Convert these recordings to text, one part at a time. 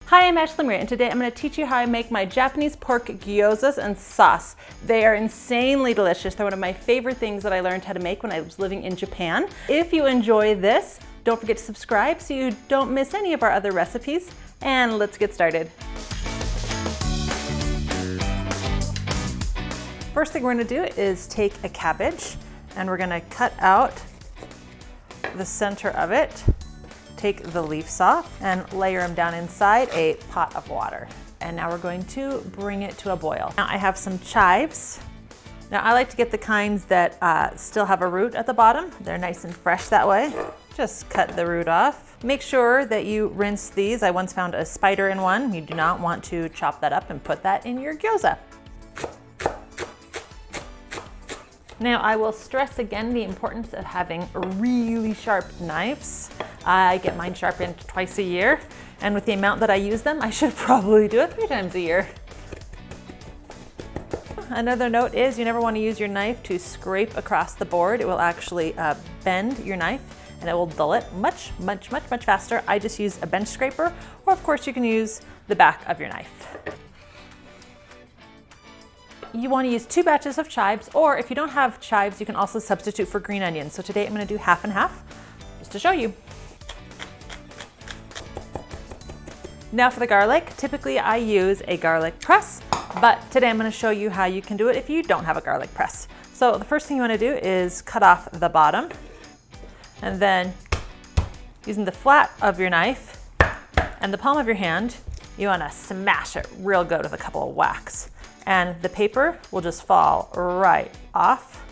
Hi, I'm Ashlee, and today I'm going to teach you how I make my Japanese pork gyozas and sauce. They are insanely delicious. They're one of my favorite things that I learned how to make when I was living in Japan. If you enjoy this, don't forget to subscribe so you don't miss any of our other recipes. And let's get started. First thing we're going to do is take a cabbage and we're going to cut out the center of it. Take the leaves off and layer them down inside a pot of water. And now we're going to bring it to a boil. Now I have some chives. Now I like to get the kinds that still have a root at the bottom. They're nice and fresh that way. Just cut the root off. Make sure that you rinse these. I once found a spider in one. You do not want to chop that up and put that in your gyoza. Now I will stress again the importance of having really sharp knives. I get mine sharpened twice a year, and with the amount that I use them, I should probably do it 3 times a year. Another note is you never want to use your knife to scrape across the board. It will actually bend your knife and it will dull it much faster. I just use a bench scraper, or of course you can use the back of your knife. You want to use 2 batches of chives, or if you don't have chives, you can also substitute for green onions. So today I'm going to do half and half, just to show you. Now for the garlic, typically I use a garlic press, but today I'm going to show you how you can do it if you don't have a garlic press. So the first thing you want to do is cut off the bottom, and then using the flat of your knife and the palm of your hand, you want to smash it real good with a couple of whacks. And the paper will just fall right off.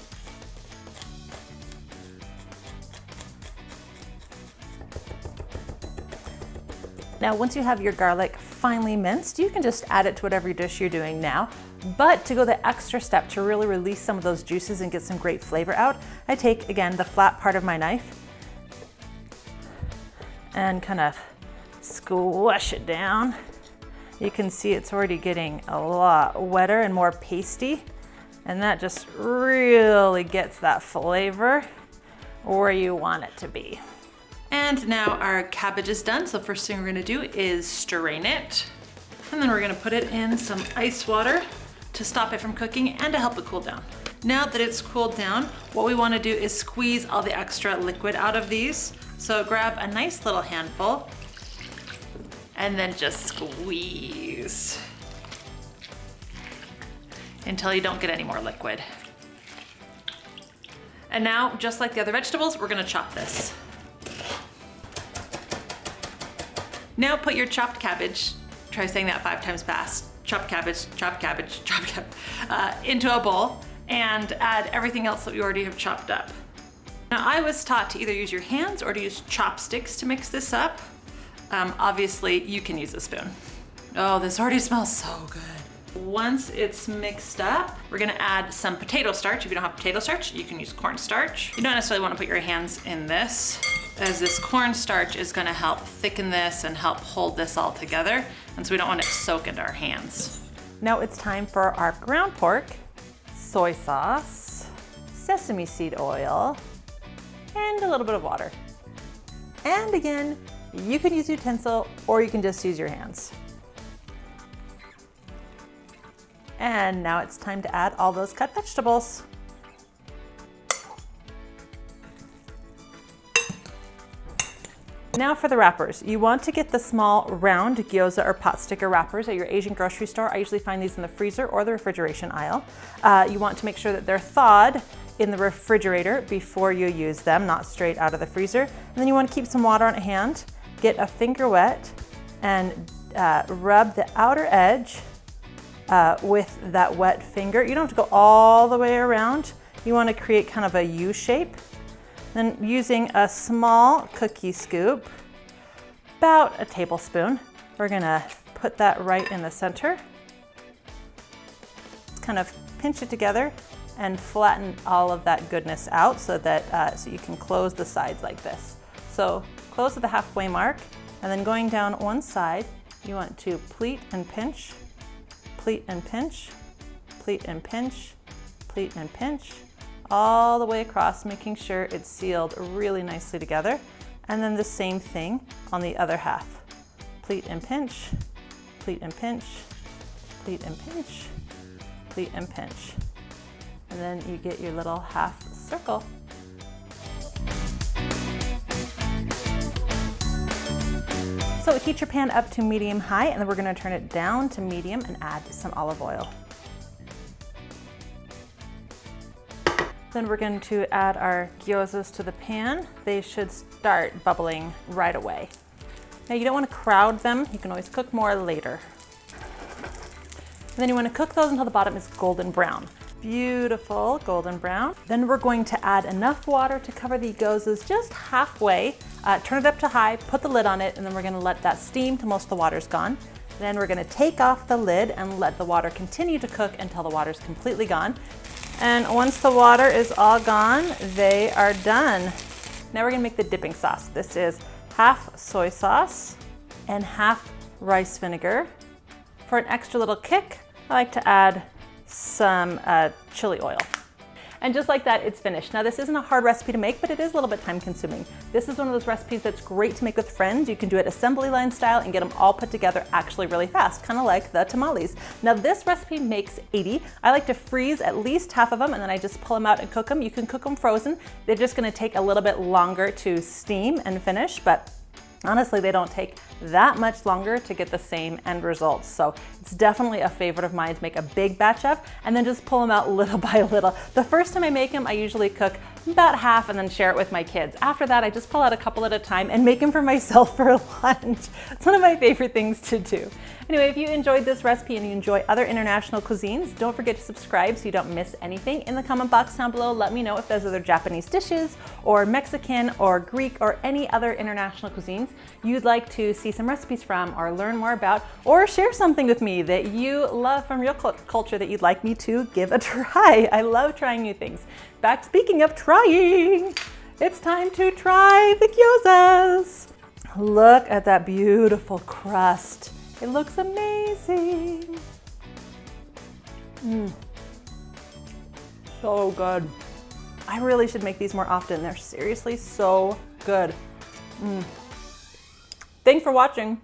Now, once you have your garlic finely minced, you can just add it to whatever dish you're doing now. But to go the extra step to really release some of those juices and get some great flavor out, I take, again, the flat part of my knife and kind of squish it down. You can see it's already getting a lot wetter and more pasty, and that just really gets that flavor where you want it to be. And now our cabbage is done, so first thing we're gonna do is strain it, and then we're gonna put it in some ice water to stop it from cooking and to help it cool down. Now that it's cooled down, what we wanna do is squeeze all the extra liquid out of these. So grab a nice little handful and then just squeeze until you don't get any more liquid. And now, just like the other vegetables, we're gonna chop this. Now put your chopped cabbage, try saying that 5 times fast, chopped cabbage, chopped cabbage, chopped cabbage, into a bowl and add everything else that you already have chopped up. Now I was taught to either use your hands or to use chopsticks to mix this up. Obviously, you can use a spoon. Oh, this already smells so good. Once it's mixed up, we're gonna add some potato starch. If you don't have potato starch, you can use cornstarch. You don't necessarily wanna put your hands in this, as this cornstarch is gonna help thicken this and help hold this all together, and so we don't want it to soak into our hands. Now it's time for our ground pork, soy sauce, sesame seed oil, and a little bit of water. And again, you can use a utensil or you can just use your hands. And now it's time to add all those cut vegetables. Now for the wrappers. You want to get the small round gyoza or pot sticker wrappers at your Asian grocery store. I usually find these in the freezer or the refrigeration aisle. You want to make sure that they're thawed in the refrigerator before you use them, not straight out of the freezer. And then you want to keep some water on hand. Get a finger wet and rub the outer edge with that wet finger. You don't have to go all the way around. You want to create kind of a U shape. Then using a small cookie scoop, about a tablespoon, we're gonna put that right in the center. Kind of pinch it together and flatten all of that goodness out so that so you can close the sides like this. So close at the halfway mark, and then going down one side, you want to pleat and pinch, pleat and pinch, pleat and pinch, pleat and pinch, all the way across, making sure it's sealed really nicely together. And then the same thing on the other half. pleat and pinch, pleat and pinch, pleat and pinch, pleat and pinch. And then you get your little half circle. So heat your pan up to medium high, and then we're gonna turn it down to medium and add some olive oil. Then we're going to add our gyozas to the pan. They should start bubbling right away. Now you don't want to crowd them. You can always cook more later. And then you want to cook those until the bottom is golden brown. Beautiful golden brown. Then we're going to add enough water to cover the gyozas just halfway. Turn it up to high, put the lid on it, and then we're going to let that steam till most of the water's gone. Then we're going to take off the lid and let the water continue to cook until the water's completely gone. And once the water is all gone, they are done. Now we're gonna make the dipping sauce. This is half soy sauce and half rice vinegar. For an extra little kick, I like to add some chili oil. And just like that, it's finished. Now this isn't a hard recipe to make, but it is a little bit time consuming. This is one of those recipes that's great to make with friends. You can do it assembly line style and get them all put together actually really fast, kind of like the tamales. Now this recipe makes 80. I like to freeze at least half of them and then I just pull them out and cook them. You can cook them frozen. They're just gonna take a little bit longer to steam and finish, but honestly, they don't take that much longer to get the same end results. So it's definitely a favorite of mine to make a big batch of and then just pull them out little by little. The first time I make them, I usually cook about half and then share it with my kids. After that, I just pull out a couple at a time and make them for myself for lunch. It's one of my favorite things to do. Anyway, if you enjoyed this recipe and you enjoy other international cuisines, don't forget to subscribe so you don't miss anything. In the comment box down below, let me know if there's other Japanese dishes or Mexican or Greek or any other international cuisines you'd like to see some recipes from or learn more about, or share something with me that you love from real culture that you'd like me to give a try. I love trying new things. In fact, speaking of trying, it's time to try the gyozas. Look at that beautiful crust. It looks amazing. So good. I really should make these more often. They're seriously so good. Thanks for watching.